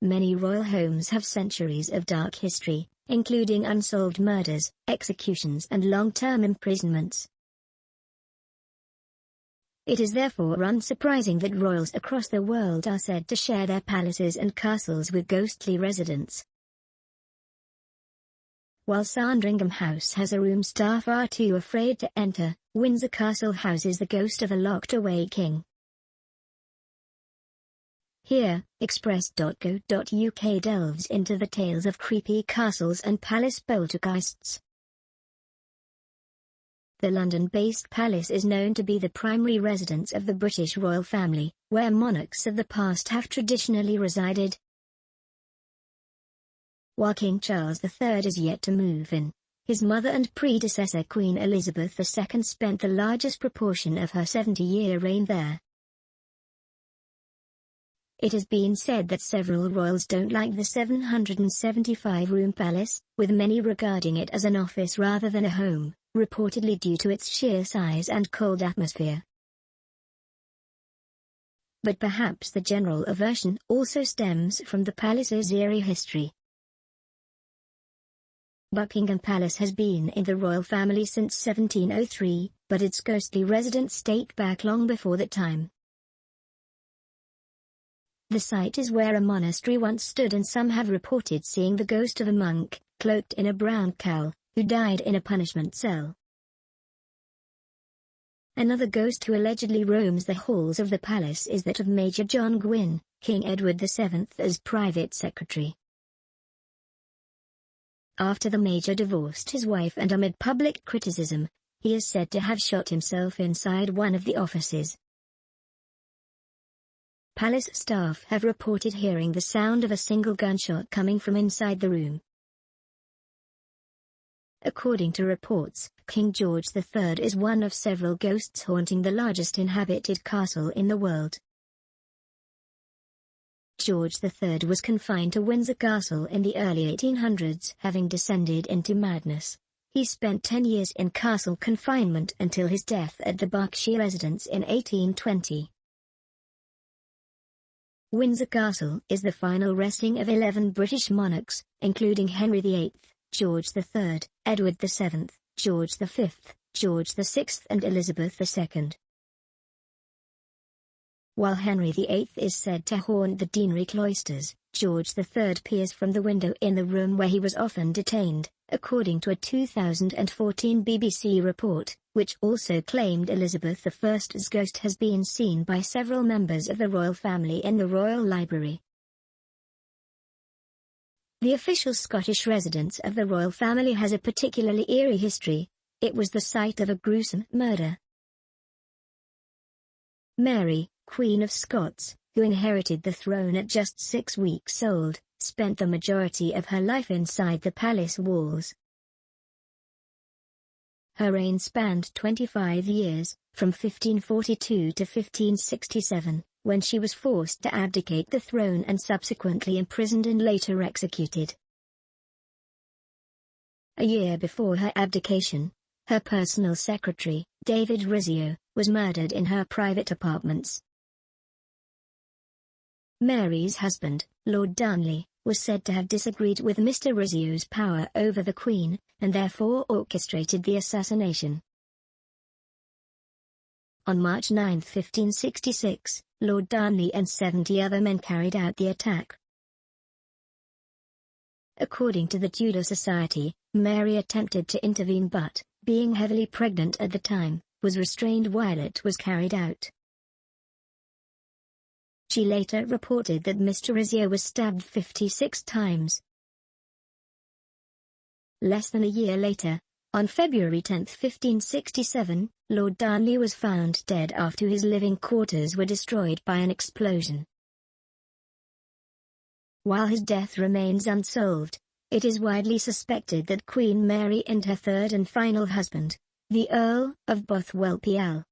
Many royal homes have centuries of dark history, including unsolved murders, executions and long-term imprisonments. It is therefore unsurprising that royals across the world are said to share their palaces and castles with ghostly residents. While Sandringham House has a room staff are too afraid to enter, Windsor Castle houses the ghost of a locked-away king. Here, Express.co.uk delves into the tales of creepy castles and palace poltergeists. The London-based palace is known to be the primary residence of the British royal family, where monarchs of the past have traditionally resided. While King Charles III is yet to move in, his mother and predecessor Queen Elizabeth II spent the largest proportion of her 70-year reign there. It has been said that several royals don't like the 775-room palace, with many regarding it as an office rather than a home, reportedly due to its sheer size and cold atmosphere. But perhaps the general aversion also stems from the palace's eerie history. Buckingham Palace has been in the royal family since 1703, but its ghostly residents date back long before that time. The site is where a monastery once stood, and some have reported seeing the ghost of a monk, cloaked in a brown cowl, who died in a punishment cell. Another ghost who allegedly roams the halls of the palace is that of Major John Gwynne, King Edward VII's private secretary. After the Major divorced his wife and amid public criticism, he is said to have shot himself inside one of the offices. Palace staff have reported hearing the sound of a single gunshot coming from inside the room. According to reports, King George III is one of several ghosts haunting the largest inhabited castle in the world. George III was confined to Windsor Castle in the early 1800s, having descended into madness. He spent 10 years in castle confinement until his death at the Berkshire residence in 1820. Windsor Castle is the final resting of 11 British monarchs, including Henry VIII, George III, Edward VII, George V, George VI and Elizabeth II. While Henry VIII is said to haunt the deanery cloisters, George III peers from the window in the room where he was often detained, according to a 2014 BBC report, which also claimed Elizabeth I's ghost has been seen by several members of the royal family in the Royal Library. The official Scottish residence of the royal family has a particularly eerie history. It was the site of a gruesome murder. Mary, Queen of Scots, who inherited the throne at just 6 weeks old, spent the majority of her life inside the palace walls. Her reign spanned 25 years, from 1542 to 1567, when she was forced to abdicate the throne and subsequently imprisoned and later executed. A year before her abdication, her personal secretary, David Rizzio, was murdered in her private apartments. Mary's husband, Lord Darnley, was said to have disagreed with Mr. Rizzio's power over the Queen, and therefore orchestrated the assassination. On March 9, 1566, Lord Darnley and 70 other men carried out the attack. According to the Tudor Society, Mary attempted to intervene but, being heavily pregnant at the time, was restrained while it was carried out. She later reported that Mr. Rizzio was stabbed 56 times. Less than a year later, on February 10, 1567, Lord Darnley was found dead after his living quarters were destroyed by an explosion. While his death remains unsolved, it is widely suspected that Queen Mary and her third and final husband, the Earl of Bothwell Pl.